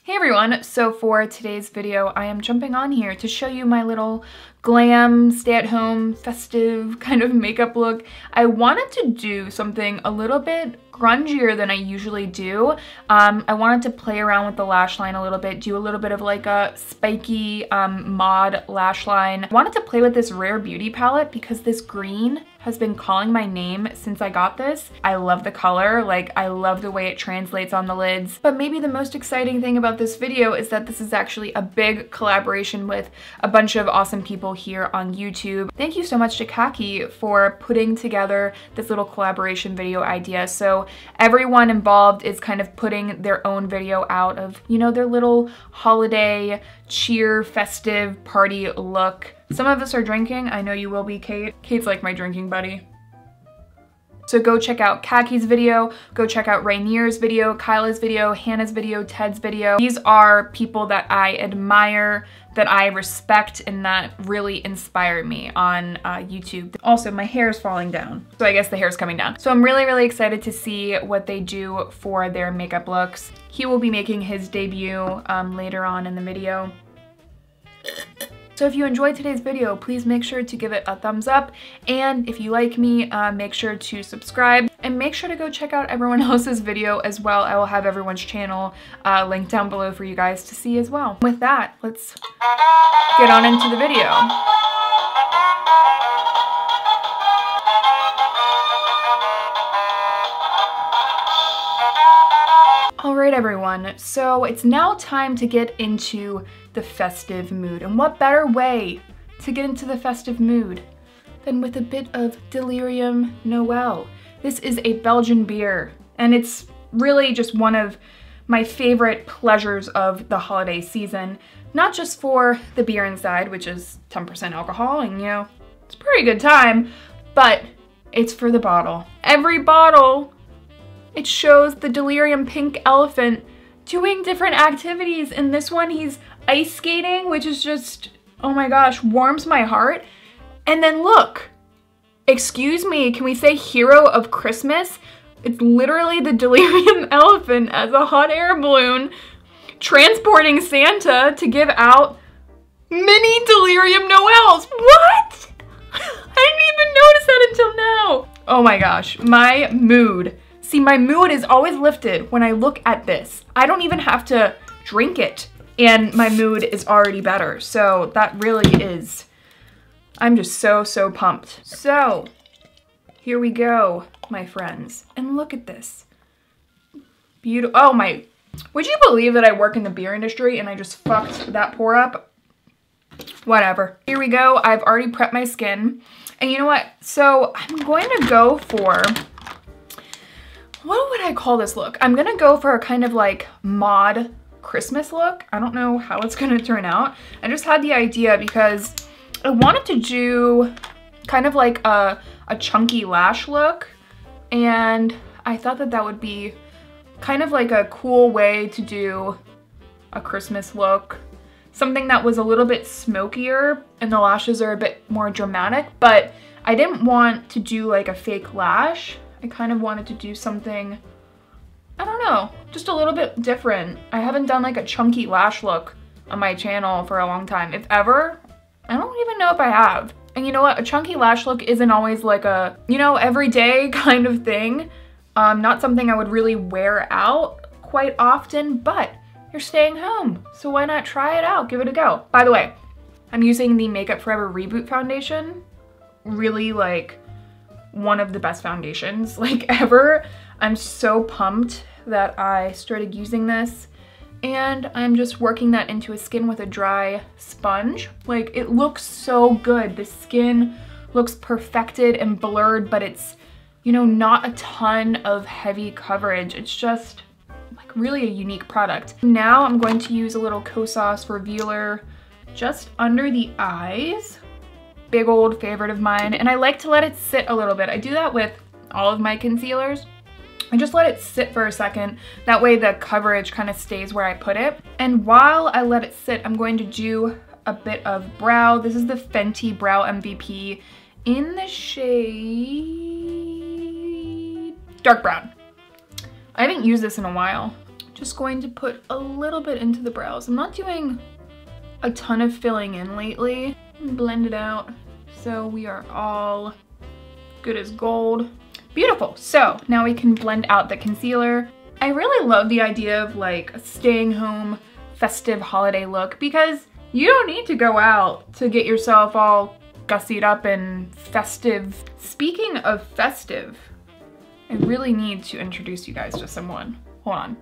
Hey everyone, so for today's video I am jumping on here to show you my little glam, stay-at-home, festive kind of makeup look. I wanted to do something a little bit grungier than I usually do. I wanted to play around with the lash line a little bit, do a little bit of like a spiky mod lash line. I wanted to play with this Rare Beauty palette because this green has been calling my name since I got this. I love the color, like I love the way it translates on the lids. But maybe the most exciting thing about this video is that this is actually a big collaboration with a bunch of awesome people here on YouTube. Thank you so much to Kackie for putting together this little collaboration video idea. So everyone involved is kind of putting their own video out of, you know, their little holiday cheer, festive party look. Some of us are drinking. I know you will be, Kait. Kait's like my drinking buddy. So go check out Kackie's video, go check out Rainier's video, Kyla's video, Hannah's video, Ted's video. These are people that I admire, that I respect, and that really inspire me on YouTube. Also, my hair is falling down, so I guess the hair is coming down. So I'm really, really excited to see what they do for their makeup looks. He will be making his debut later on in the video. So if you enjoyed today's video, please make sure to give it a thumbs up. And if you like me, make sure to subscribe and make sure to go check out everyone else's video as well. I will have everyone's channel linked down below for you guys to see as well. With that, let's get on into the video. Alright everyone, so it's now time to get into the festive mood. And what better way to get into the festive mood than with a bit of Delirium Noel. This is a Belgian beer, and it's really just one of my favorite pleasures of the holiday season. Not just for the beer inside, which is 10% alcohol, and you know, it's a pretty good time, but it's for the bottle. Every bottle, it shows the Delirium pink elephant doing different activities. In this one, he's ice skating, which is just, oh my gosh, warms my heart. And then look, excuse me, can we say hero of Christmas? It's literally the Delirium elephant as a hot air balloon transporting Santa to give out mini Delirium Noels. What? I didn't even notice that until now. Oh my gosh, my mood. See, my mood is always lifted when I look at this. I don't even have to drink it, and my mood is already better. So that really is, I'm just so pumped. So here we go, my friends. And look at this. Beautiful. Oh my, would you believe that I work in the beer industry and I just fucked that pour up? Whatever. Here we go. I've already prepped my skin. And you know what? So I'm going to go for, what would I call this look? I'm gonna go for a kind of like mod Christmas look. I don't know how it's gonna turn out. I just had the idea because I wanted to do kind of like a chunky lash look, and I thought that that would be kind of like a cool way to do a Christmas look. Something that was a little bit smokier and the lashes are a bit more dramatic, but I didn't want to do like a fake lash. I kind of wanted to do something, I don't know, just a little bit different. I haven't done like a chunky lash look on my channel for a long time. If ever, I don't even know if I have. And you know what? A chunky lash look isn't always like a, you know, everyday kind of thing. Not something I would really wear out quite often, but you're staying home, so why not try it out? Give it a go. By the way, I'm using the Makeup Forever Reboot foundation. Really like one of the best foundations like ever. I'm so pumped that I started using this, and I'm just working that into a skin with a dry sponge. Like, it looks so good. The skin looks perfected and blurred, but it's, you know, not a ton of heavy coverage. It's just like really a unique product. Now I'm going to use a little Kosas revealer just under the eyes. Big old favorite of mine, and I like to let it sit a little bit. I do that with all of my concealers. I just let it sit for a second. That way the coverage kind of stays where I put it. And while I let it sit, I'm going to do a bit of brow. This is the Fenty Brow Mvp in the shade Dark Brown. I haven't used this in a while. Just going to put a little bit into the brows. I'm not doing a ton of filling in lately. Blend it out so we are all good as gold. Beautiful. So now we can blend out the concealer. I really love the idea of like a staying home festive holiday look because you don't need to go out to get yourself all gussied up and festive. Speaking of festive, I really need to introduce you guys to someone. Hold on.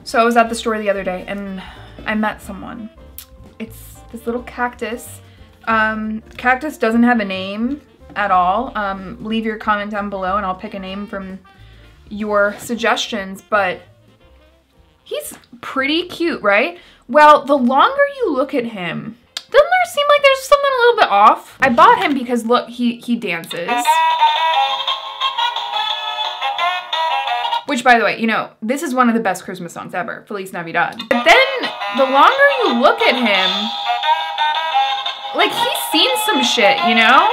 So I was at the store the other day and I met someone. It's this little cactus. Cactus doesn't have a name at all. Leave your comment down below and I'll pick a name from your suggestions, but he's pretty cute, right? Well, the longer you look at him, doesn't there seem like there's something a little bit off? I bought him because look, he dances. Which, by the way, you know, this is one of the best Christmas songs ever, Feliz Navidad. But then, the longer you look at him, like, he's seen some shit, you know?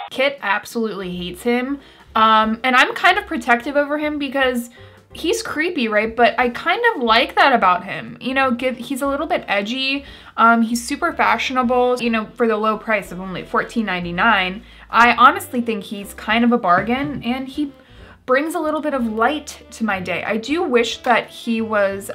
Kit absolutely hates him. And I'm kind of protective over him because he's creepy, right? But I kind of like that about him. You know, he's a little bit edgy. He's super fashionable. You know, for the low price of only $14.99, I honestly think he's kind of a bargain and he brings a little bit of light to my day. I do wish that he was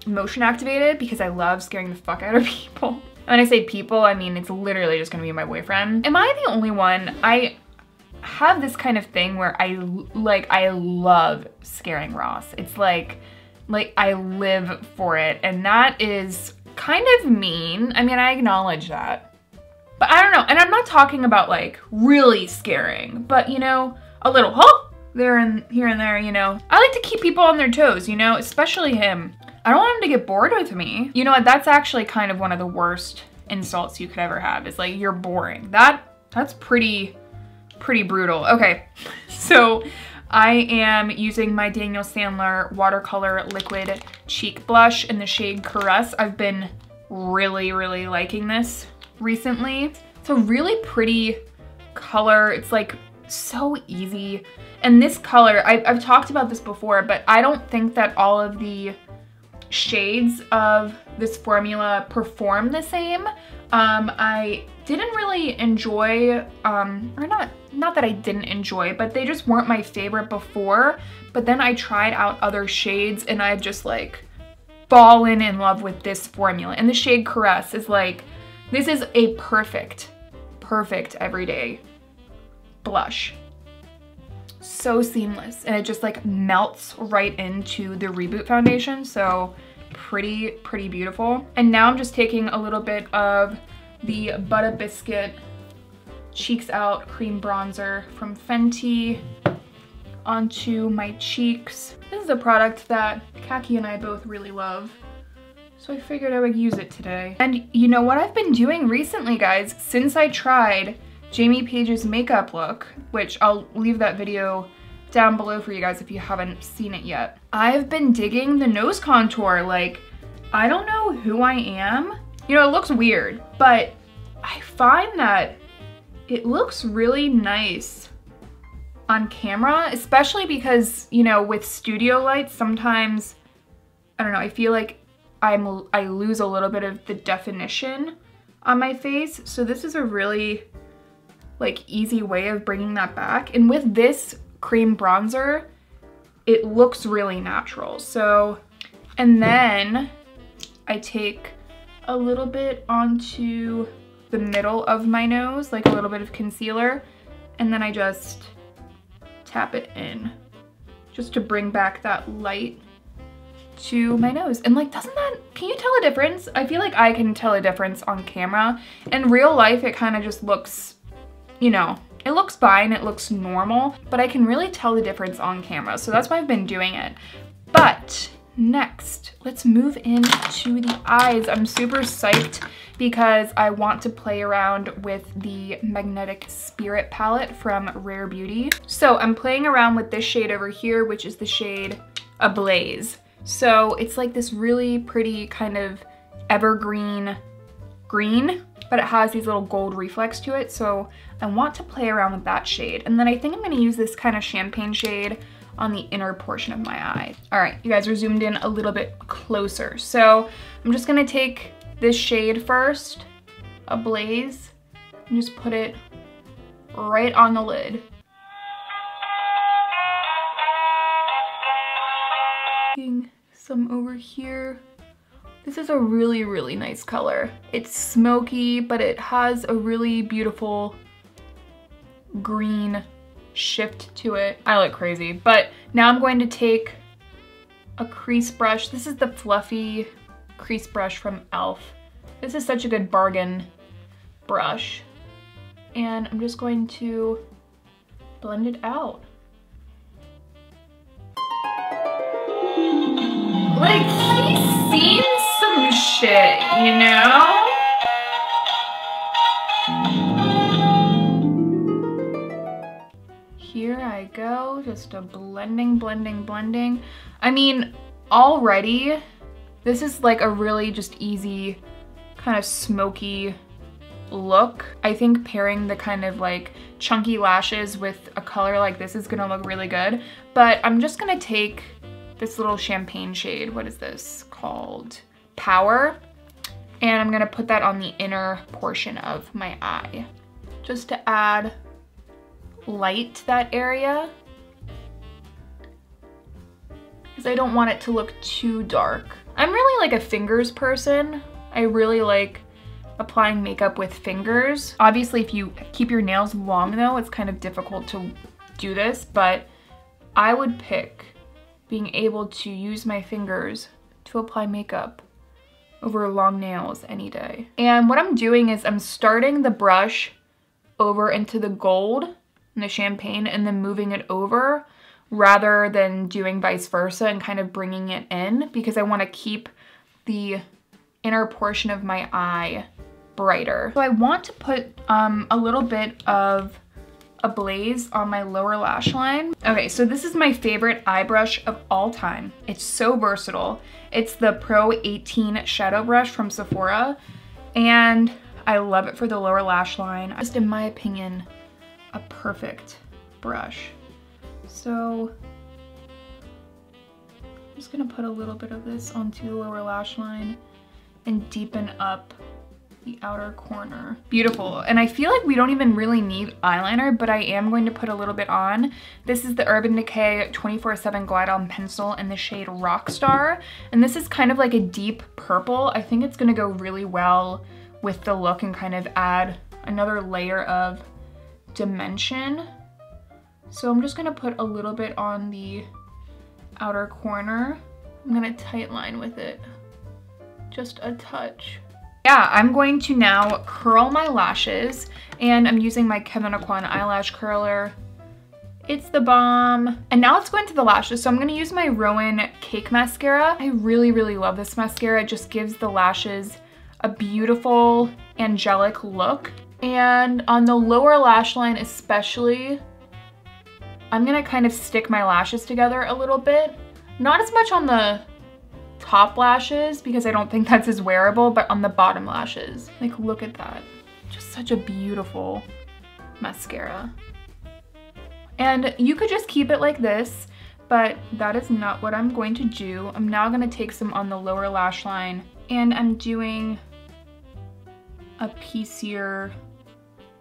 motion activated because I love scaring the fuck out of people. When I say people, I mean it's literally just gonna be my boyfriend. Am I the only one? I have this kind of thing where I love scaring Ross. It's like I live for it, and that is kind of mean. I mean, I acknowledge that, but I don't know. And I'm not talking about like really scaring, but you know, a little there and here and there, you know. I like to keep people on their toes, you know, especially him. I don't want him to get bored with me. You know what? That's actually kind of one of the worst insults you could ever have. Is like, you're boring. That's pretty brutal. Okay, so I am using my Daniel Sandler Watercolor Liquid Cheek Blush in the shade Caress. I've been really liking this recently. It's a really pretty color. It's like so easy. And this color, I've talked about this before, but I don't think that all of the shades of this formula perform the same. I didn't really enjoy, or not that I didn't enjoy, but they just weren't my favorite before. But then I tried out other shades and I've just like fallen in love with this formula. And the shade Caress is like, this is a perfect everyday blush. So seamless, and it just like melts right into the Reboot foundation. So pretty beautiful. And now I'm just taking a little bit of the Butta Biscuit Cheeks Out Cream Bronzer from Fenty onto my cheeks. This is a product that Kackie and I both really love, so I figured I would use it today. And you know what I've been doing recently, guys, since I tried Jamie Page's makeup look, which I'll leave that video down below for you guys if you haven't seen it yet. I've been digging the nose contour. Like, I don't know who I am. You know, it looks weird, but I find that it looks really nice on camera, especially because, you know, with studio lights, sometimes, I don't know, I feel like I lose a little bit of the definition on my face. So this is a really like easy way of bringing that back. And with this cream bronzer, it looks really natural. So, and then I take a little bit onto the middle of my nose, like a little bit of concealer, and then I just tap it in just to bring back that light to my nose. And like, doesn't that, can you tell a difference? I feel like I can tell a difference on camera. In real life, it kind of just looks, you know, it looks fine, it looks normal, but I can really tell the difference on camera. So that's why I've been doing it. But next, let's move into the eyes. I'm super psyched because I want to play around with the Magnetic Spirit palette from Rare Beauty. So I'm playing around with this shade over here, which is the shade Ablaze. So it's like this really pretty kind of evergreen green, but it has these little gold reflex to it. So I want to play around with that shade. And then I think I'm gonna use this kind of champagne shade on the inner portion of my eye. All right, you guys are zoomed in a little bit closer. So I'm just gonna take this shade first, Ablaze, and just put it right on the lid. Some over here. This is a really, really nice color. It's smoky, but it has a really beautiful green shift to it. I look crazy, but now I'm going to take a crease brush. This is the fluffy crease brush from e.l.f. This is such a good bargain brush. And I'm just going to blend it out. Like, he's seen some shit, you know? Here I go, just a blending, blending, blending. I mean, already, this is like a really just easy, kind of smoky look. I think pairing the kind of like chunky lashes with a color like this is gonna look really good. But I'm just gonna take this little champagne shade. What is this called? Power. And I'm gonna put that on the inner portion of my eye, just to add light to that area, because I don't want it to look too dark. I'm really like a fingers person. I really like applying makeup with fingers. Obviously, if you keep your nails long though, it's kind of difficult to do this, but I would pick being able to use my fingers to apply makeup over long nails any day. And what I'm doing is I'm starting the brush over into the gold and the champagne and then moving it over rather than doing vice versa and kind of bringing it in, because I want to keep the inner portion of my eye brighter. So I want to put a little bit of Ablaze on my lower lash line. Okay, so this is my favorite eye brush of all time. It's so versatile. It's the Pro 18 shadow brush from Sephora, and I love it for the lower lash line. Just in my opinion, a perfect brush. So I'm just gonna put a little bit of this onto the lower lash line and deepen up the outer corner. Beautiful. And I feel like we don't even really need eyeliner, but I am going to put a little bit on. This is the Urban Decay 24/7 Glide On Pencil in the shade Rockstar. And this is kind of like a deep purple. I think it's gonna go really well with the look and kind of add another layer of dimension. So I'm just gonna put a little bit on the outer corner. I'm gonna tightline with it, just a touch. Yeah, I'm going to now curl my lashes, and I'm using my Kevyn Auccoin eyelash curler. It's the bomb. And now let's go into the lashes. So I'm gonna use my Roen Cake Mascara. I really, really love this mascara. It just gives the lashes a beautiful, angelic look. And on the lower lash line especially, I'm gonna kind of stick my lashes together a little bit. Not as much on the top lashes because I don't think that's as wearable, but on the bottom lashes. Like, look at that. Just such a beautiful mascara. And you could just keep it like this, but that is not what I'm going to do. I'm now gonna take some on the lower lash line, and I'm doing a piecier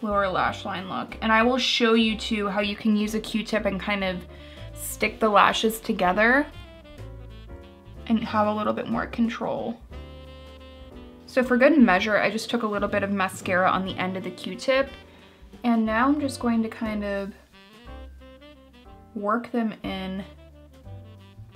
lower lash line look. And I will show you too how you can use a Q-tip and kind of stick the lashes together and have a little bit more control. So for good measure, I just took a little bit of mascara on the end of the Q-tip, and now I'm just going to kind of work them in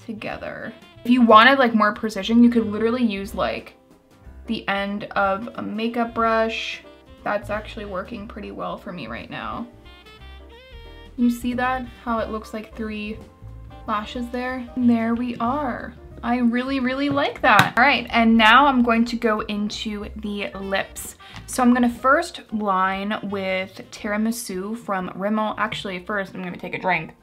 together. If you wanted like more precision, you could literally use like the end of a makeup brush. That's actually working pretty well for me right now. You see that? How it looks like 3 lashes there? And there we are. I really, really like that. All right, and now I'm going to go into the lips. So I'm gonna first line with Tiramisu from Rimmel. Actually, first I'm gonna take a drink.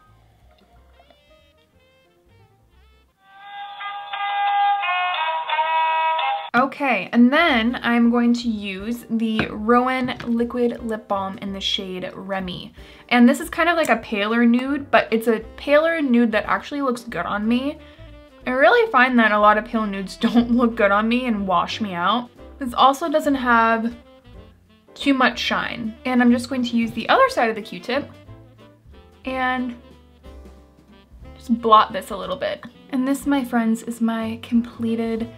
Okay, and then I'm going to use the Roen Liquid Lip Balm in the shade Remi. And this is kind of like a paler nude, but it's a paler nude that actually looks good on me. I really find that a lot of pale nudes don't look good on me and wash me out. This also doesn't have too much shine. And I'm just going to use the other side of the Q-tip and just blot this a little bit. And this, my friends, is my completed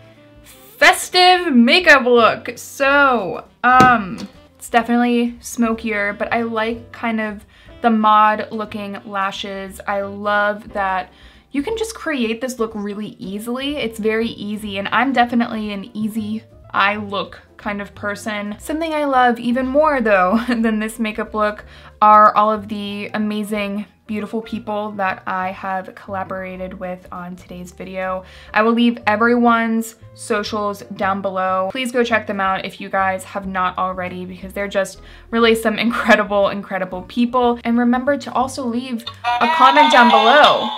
festive makeup look. So, it's definitely smokier, but I like kind of the mod looking lashes. I love that you can just create this look really easily. It's very easy, and I'm definitely an easy eye look kind of person. Something I love even more though than this makeup look are all of the amazing, beautiful people that I have collaborated with on today's video. I will leave everyone's socials down below. Please go check them out if you guys have not already, because they're just really some incredible, incredible people. And remember to also leave a comment down below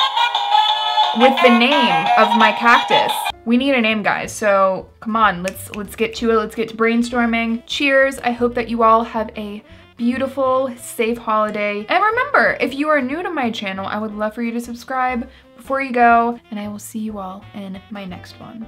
with the name of my cactus. We need a name, guys, so come on, let's get to it. Let's get to brainstorming. Cheers. I hope that you all have a beautiful, safe holiday. And remember, if you are new to my channel, I would love for you to subscribe before you go, and I will see you all in my next one.